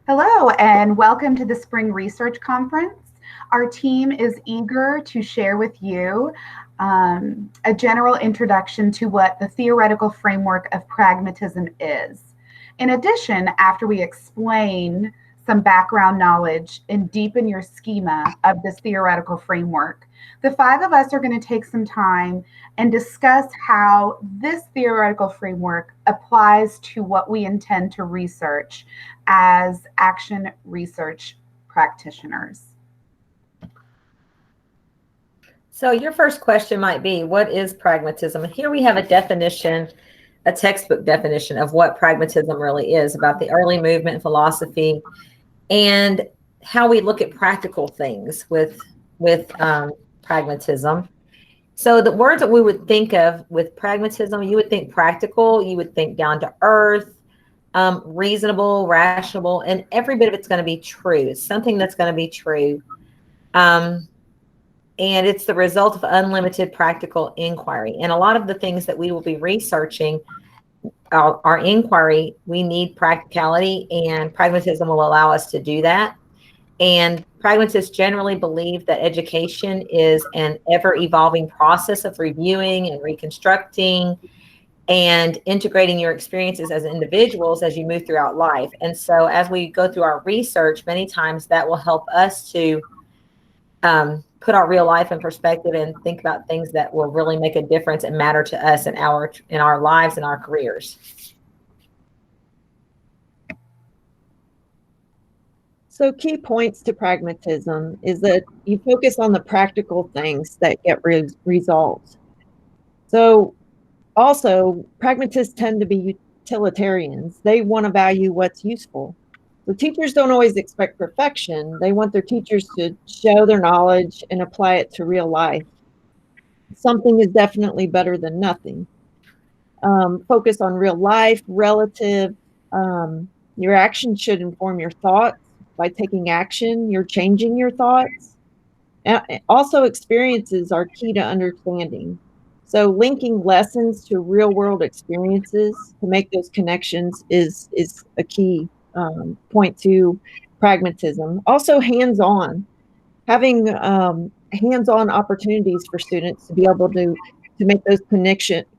Hello, and welcome to the Spring Research Conference. Our team is eager to share with you a general introduction to what the theoretical framework of pragmatism is. In addition, after we explain some background knowledge and deepen your schema of this theoretical framework, the five of us are going to take some time and discuss how this theoretical framework applies to what we intend to research as action research practitioners. So your first question might be, what is pragmatism? And here we have a definition, a textbook definition of what pragmatism really is, about the early movement philosophy and how we look at practical things with pragmatism. So the words that we would think of with pragmatism, you would think practical, you would think down to earth, reasonable, rational, and every bit of it's going to be true. It's something that's going to be true. And it's the result of unlimited practical inquiry. And a lot of the things that we will be researching, our inquiry, we need practicality, and pragmatism will allow us to do that. And pragmatists generally believe that education is an ever-evolving process of reviewing and reconstructing and integrating your experiences as individuals as you move throughout life. And so as we go through our research, many times that will help us to put our real life in perspective and think about things that will really make a difference and matter to us in our lives and our careers. So key points to pragmatism is that you focus on the practical things that get results. So also, pragmatists tend to be utilitarians. They want to value what's useful. So teachers don't always expect perfection. They want their teachers to show their knowledge and apply it to real life. Something is definitely better than nothing. Focus on real life, relative. Your actions should inform your thoughts. By taking action, you're changing your thoughts. Also, experiences are key to understanding. So linking lessons to real world experiences to make those connections is a key point to pragmatism. Also hands-on, having hands-on opportunities for students to be able to make those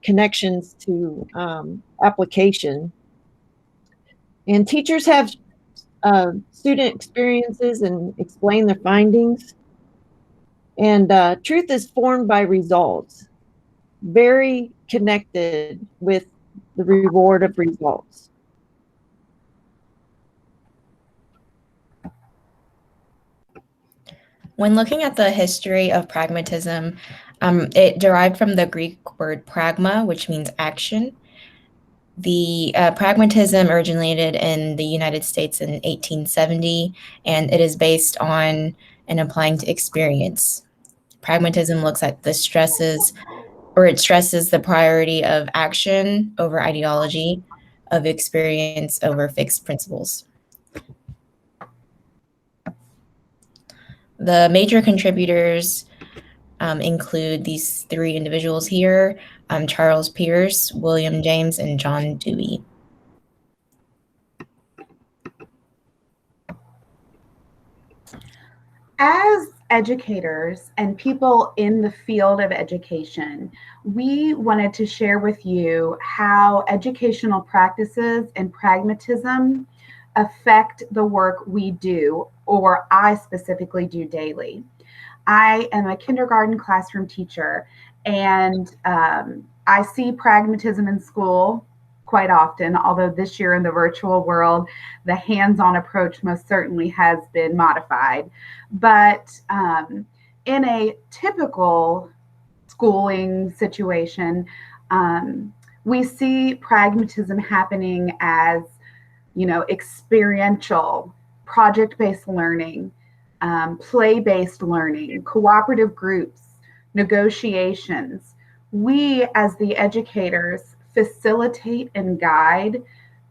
connections to application. And teachers have student experiences and explain their findings. And truth is formed by results, very connected with the reward of results. When looking at the history of pragmatism, it derived from the Greek word pragma, which means action. The pragmatism originated in the United States in 1870, and it is based on and applying to experience. Pragmatism looks at the stresses, or it stresses the priority of action over ideology, of experience over fixed principles. The major contributors include these three individuals here: Charles Peirce, William James, and John Dewey. As educators and people in the field of education, we wanted to share with you how educational practices and pragmatism affect the work we do, or I specifically do daily. I am a kindergarten classroom teacher, and I see pragmatism in school quite often, although this year in the virtual world, the hands-on approach most certainly has been modified. But in a typical schooling situation, we see pragmatism happening as, experiential, project-based learning, play-based learning, cooperative groups, negotiations. We, as the educators, facilitate and guide,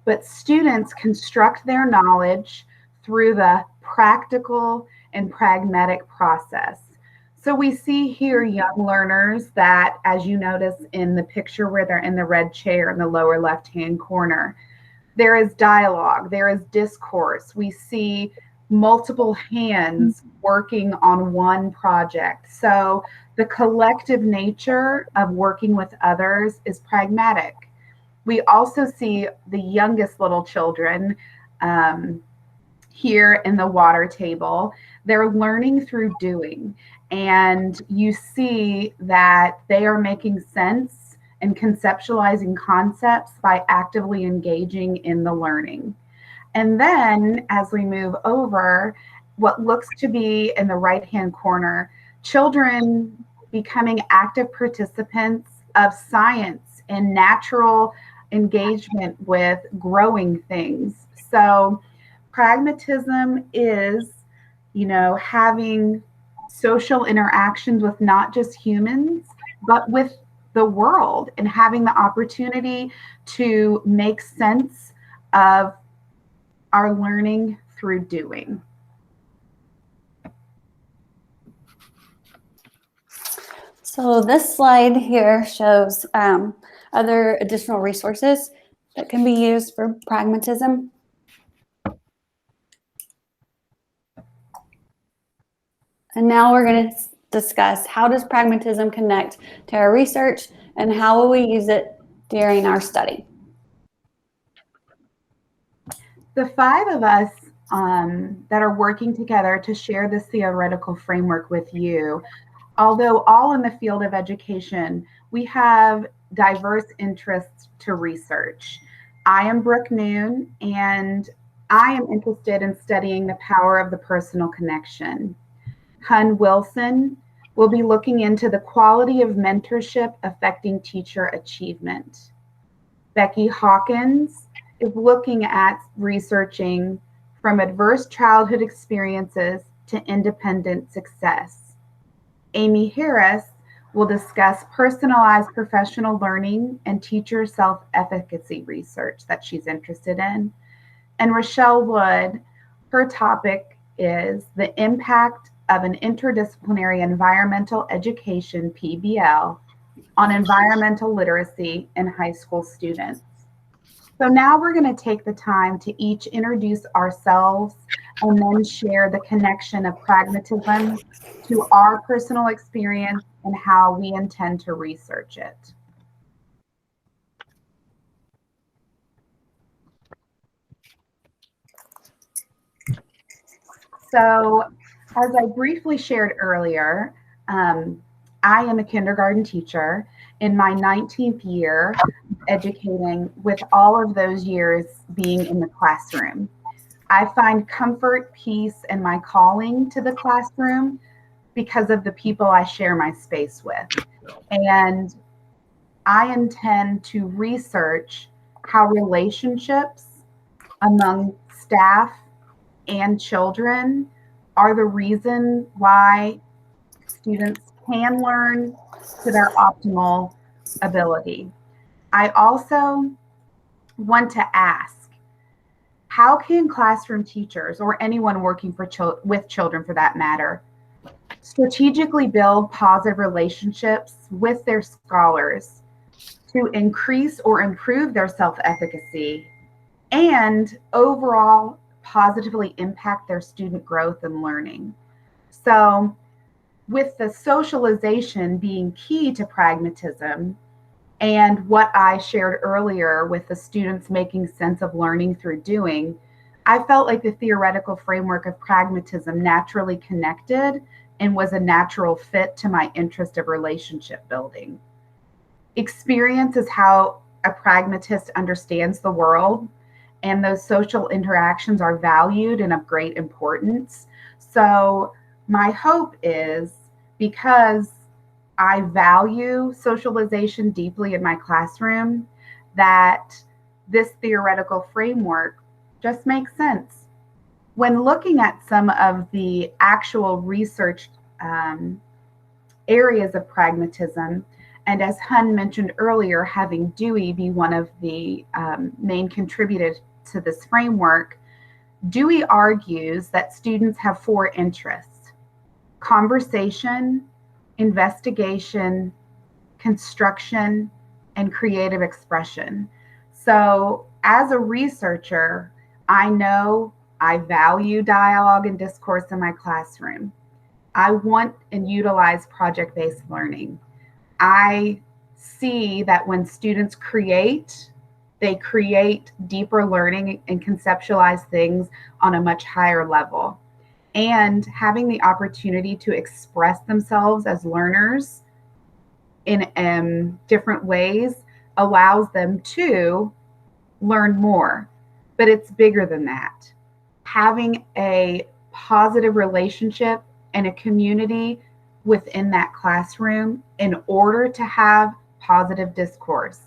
but students construct their knowledge through the practical and pragmatic process. So we see here young learners that, as you notice in the picture where they're in the red chair in the lower left-hand corner, There is dialogue, there is discourse. We see multiple hands working on one project. So the collective nature of working with others is pragmatic. We also see the youngest little children here in the water table. They're learning through doing. And you see that they are making sense and conceptualizing concepts by actively engaging in the learning. And then as we move over, what looks to be in the right-hand corner, children becoming active participants of science and natural engagement with growing things. So pragmatism is, having social interactions with not just humans, but with the world, and having the opportunity to make sense of our learning through doing. So this slide here shows other additional resources that can be used for pragmatism. And now we're going to discuss, how does pragmatism connect to our research and how will we use it during our study? The five of us that are working together to share this theoretical framework with you, although all in the field of education, we have diverse interests to research. I am Brooke Noon, and I am interested in studying the power of the personal connection. Hun Wilson will be looking into the quality of mentorship affecting teacher achievement. Becky Hawkins is looking at researching from adverse childhood experiences to independent success. Amy Harris will discuss personalized professional learning and teacher self-efficacy research that she's interested in. And Rochelle Wood, her topic is the impact of an interdisciplinary environmental education, PBL, on environmental literacy in high school students. So now we're going to take the time to each introduce ourselves and then share the connection of pragmatism to our personal experience and how we intend to research it. So, as I briefly shared earlier, I am a kindergarten teacher in my 19th year educating, with all of those years being in the classroom. I find comfort, peace, and my calling to the classroom because of the people I share my space with. And I intend to research how relationships among staff and children are the reason why students can learn to their optimal ability. I also want to ask, how can classroom teachers, or anyone working with children for that matter, strategically build positive relationships with their scholars to increase or improve their self-efficacy and overall positively impact their student growth and learning? So, with the socialization being key to pragmatism, and what I shared earlier with the students making sense of learning through doing, I felt like the theoretical framework of pragmatism naturally connected and was a natural fit to my interest of relationship building. Experience is how a pragmatist understands the world, and those social interactions are valued and of great importance. So my hope is, because I value socialization deeply in my classroom, that this theoretical framework just makes sense. When looking at some of the actual research areas of pragmatism, and as Hun mentioned earlier, having Dewey be one of the main contributors to this framework, Dewey argues that students have four interests: conversation, investigation, construction, and creative expression. So as a researcher, I know I value dialogue and discourse in my classroom. I want and utilize project-based learning. I see that when students create, they create deeper learning and conceptualize things on a much higher level. And having the opportunity to express themselves as learners in different ways allows them to learn more. But it's bigger than that. Having a positive relationship and a community within that classroom in order to have positive discourse,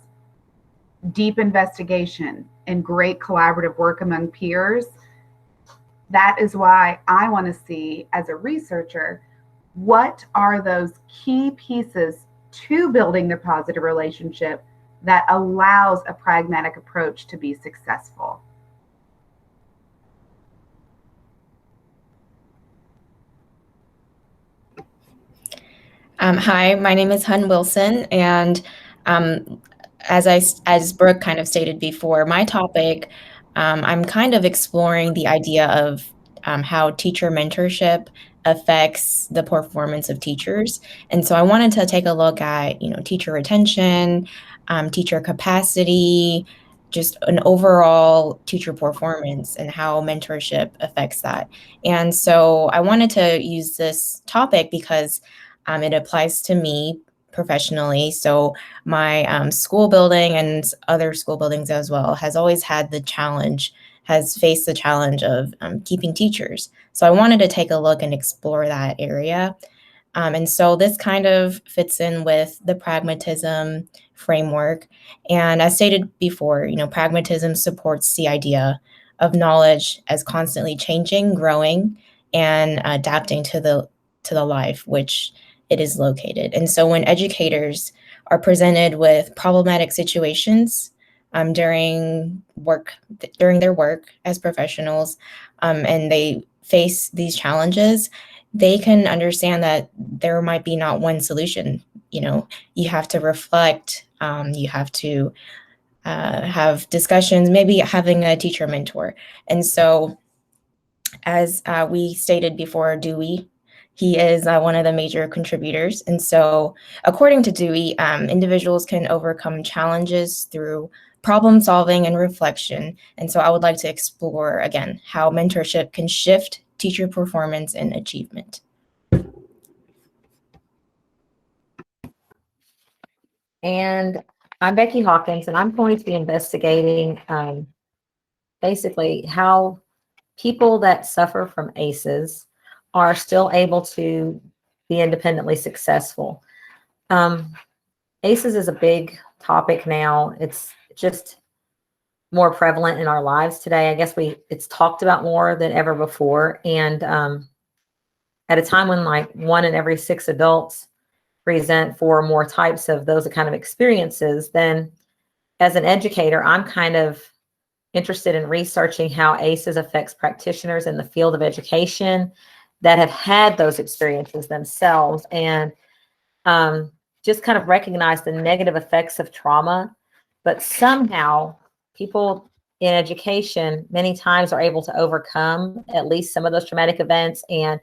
deep investigation, and great collaborative work among peers. That is why I want to see, as a researcher, what are those key pieces to building the positive relationship that allows a pragmatic approach to be successful. Hi, my name is Hun Wilson, and as Brooke kind of stated before, my topic, I'm kind of exploring the idea of how teacher mentorship affects the performance of teachers. And so I wanted to take a look at, teacher retention, teacher capacity, just an overall teacher performance and how mentorship affects that. And so I wanted to use this topic because it applies to me professionally. So my school building and other school buildings as well has always had has faced the challenge of keeping teachers. So I wanted to take a look and explore that area. And so this kind of fits in with the pragmatism framework. And as stated before, pragmatism supports the idea of knowledge as constantly changing, growing, and adapting to the life which it is located. And so when educators are presented with problematic situations during their work as professionals, and they face these challenges, they can understand that there might be not one solution. You have to reflect, you have to have discussions, maybe having a teacher mentor. And so as we stated before, Dewey, he is one of the major contributors. And so according to Dewey, individuals can overcome challenges through problem solving and reflection. And so I would like to explore, again, how mentorship can shift teacher performance and achievement. And I'm Becky Hawkins, and I'm going to be investigating basically how people that suffer from ACEs are still able to be independently successful. ACEs is a big topic now. It's just more prevalent in our lives today. I guess it's talked about more than ever before. And at a time when like 1 in every 6 adults present for more types of those kind of experiences, then as an educator, I'm kind of interested in researching how ACEs affects practitioners in the field of education that have had those experiences themselves, and just kind of recognize the negative effects of trauma. But somehow people in education many times are able to overcome at least some of those traumatic events and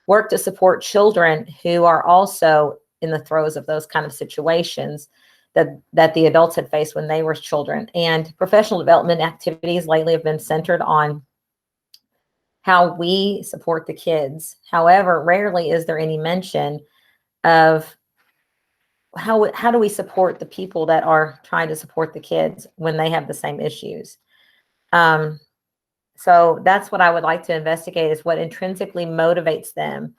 work to support children who are also in the throes of those kind of situations that the adults had faced when they were children. And professional development activities lately have been centered on how we support the kids. However, rarely is there any mention of how do we support the people that are trying to support the kids when they have the same issues. So that's what I would like to investigate, is what intrinsically motivates them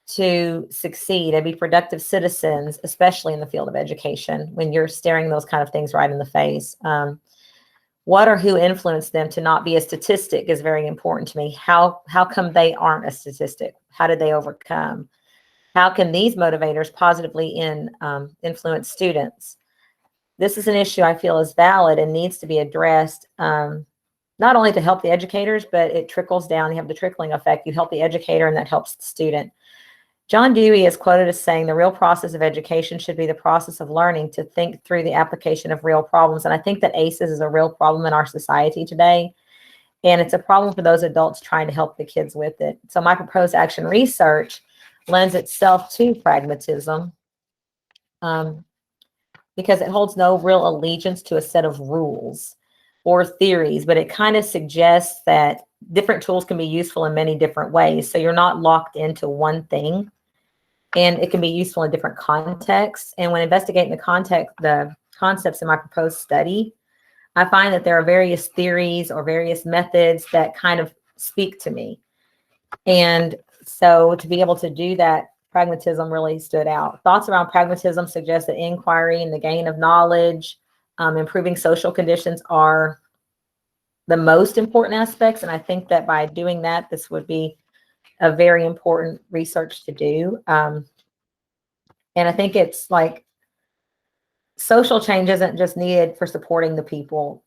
to succeed and be productive citizens, especially in the field of education, when you're staring those kind of things right in the face. What or who influenced them to not be a statistic is very important to me. How come they aren't a statistic? How did they overcome? How can these motivators positively influence students? This is an issue I feel is valid and needs to be addressed, not only to help the educators, but it trickles down. You have the trickling effect. You help the educator and that helps the student. John Dewey is quoted as saying, the real process of education should be the process of learning to think through the application of real problems. And I think that ACEs is a real problem in our society today. And it's a problem for those adults trying to help the kids with it. So my proposed action research lends itself to pragmatism because it holds no real allegiance to a set of rules or theories, but it kind of suggests that different tools can be useful in many different ways. So you're not locked into one thing, and it can be useful in different contexts. And when investigating the concepts in my proposed study, I find that there are various theories or various methods that kind of speak to me. And so to be able to do that, pragmatism really stood out. Thoughts around pragmatism suggest that inquiry and the gain of knowledge, improving social conditions are the most important aspects. And I think that by doing that, this would be a very important research to do. And I think it's like social change isn't just needed for supporting the people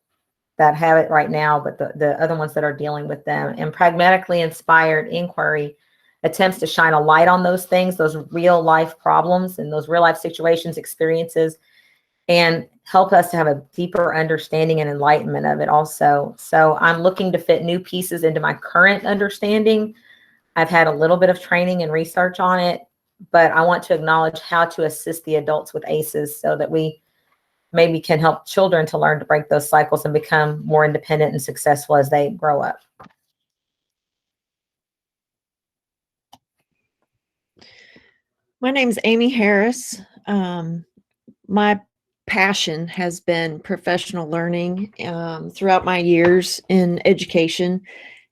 that have it right now, but the other ones that are dealing with them. And pragmatically inspired inquiry attempts to shine a light on those things, those real life problems and those real life situations, experiences, and help us to have a deeper understanding and enlightenment of it also. So I'm looking to fit new pieces into my current understanding. I've had a little bit of training and research on it, but I want to acknowledge how to assist the adults with ACEs so that we maybe can help children to learn to break those cycles and become more independent and successful as they grow up. My name's Amy Harris. My passion has been professional learning throughout my years in education.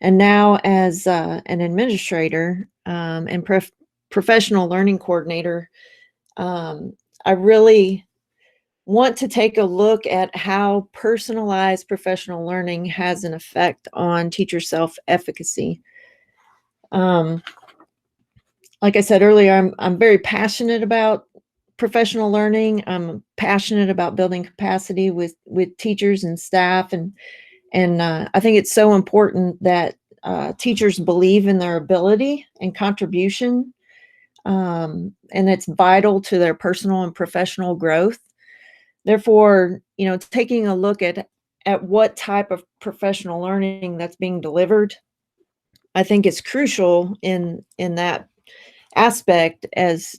And now as an administrator and professional learning coordinator, I really want to take a look at how personalized professional learning has an effect on teacher self-efficacy. Like I said earlier, I'm very passionate about professional learning. I'm passionate about building capacity with teachers and staff, and I think it's so important that teachers believe in their ability and contribution, and it's vital to their personal and professional growth. Therefore, taking a look at what type of professional learning that's being delivered, I think is crucial in that aspect, as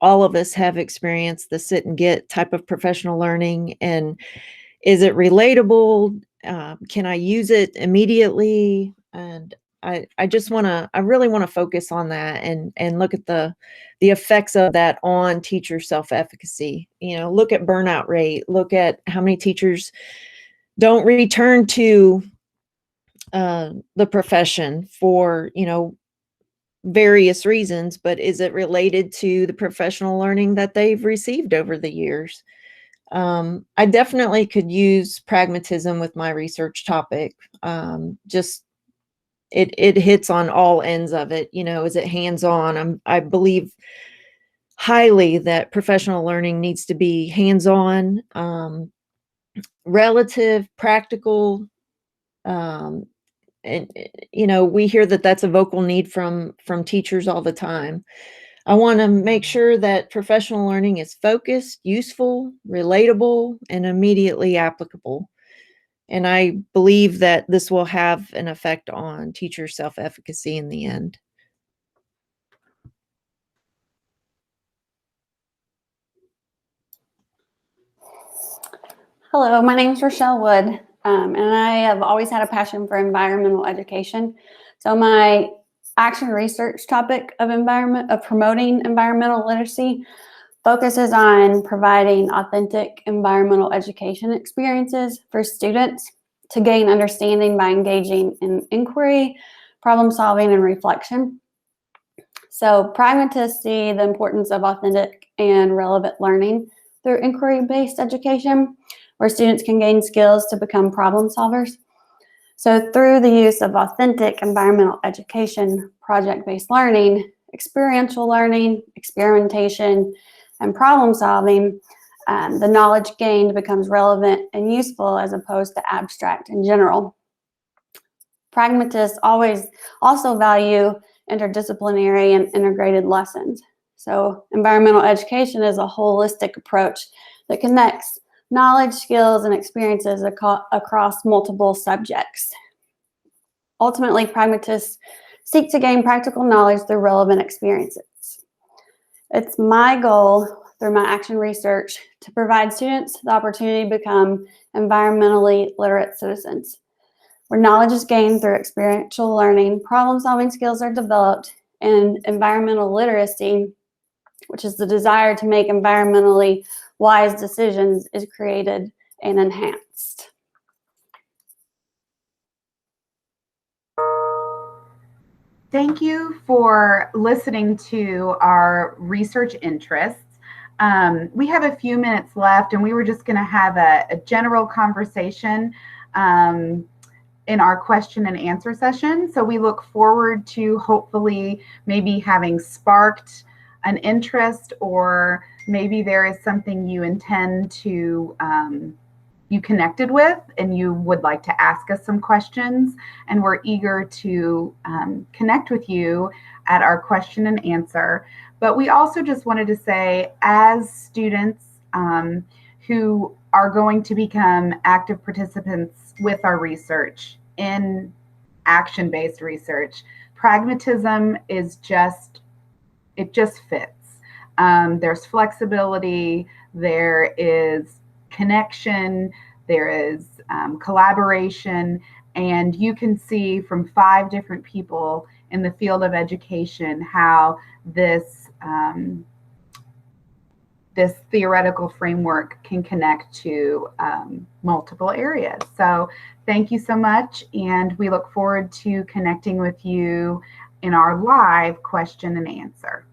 all of us have experienced the sit and get type of professional learning. And is it relatable? Can I use it immediately? And I really want to focus on that and look at the effects of that on teacher self-efficacy. Look at burnout rate, look at how many teachers don't return to the profession for, various reasons, but is it related to the professional learning that they've received over the years? I definitely could use pragmatism with my research topic. Just it hits on all ends of it. Is it hands-on? I believe highly that professional learning needs to be hands-on, relative, practical, and we hear that that's a vocal need from teachers all the time. I want to make sure that professional learning is focused, useful, relatable, and immediately applicable. And I believe that this will have an effect on teacher self-efficacy in the end. Hello, my name is Rochelle Wood, and I have always had a passion for environmental education. So my action research topic of promoting environmental literacy focuses on providing authentic environmental education experiences for students to gain understanding by engaging in inquiry, problem solving, and reflection. So pragmatists see the importance of authentic and relevant learning through inquiry-based education, where students can gain skills to become problem solvers. So through the use of authentic environmental education, project-based learning, experiential learning, experimentation, and problem solving, the knowledge gained becomes relevant and useful as opposed to abstract in general. Pragmatists always also value interdisciplinary, and integrated lessons. So environmental education is a holistic approach that connects knowledge, skills, and experiences across multiple subjects. Ultimately, pragmatists seek to gain practical knowledge through relevant experiences. It's my goal through my action research to provide students the opportunity to become environmentally literate citizens, where knowledge is gained through experiential learning, problem-solving skills are developed, and environmental literacy, which is the desire to make environmentally wise decisions, is created and enhanced. Thank you for listening to our research interests. We have a few minutes left, and we were just going to have a general conversation in our question and answer session. So we look forward to hopefully maybe having sparked an interest, or maybe there is something you intend to you connected with and you would like to ask us some questions, and we're eager to connect with you at our question and answer. But we also just wanted to say, as students who are going to become active participants with our research in action-based research, pragmatism is it just fits. There's flexibility, there is connection, there is collaboration, and you can see from 5 different people in the field of education how this this theoretical framework can connect to multiple areas. So thank you so much, and we look forward to connecting with you in our live question and answer.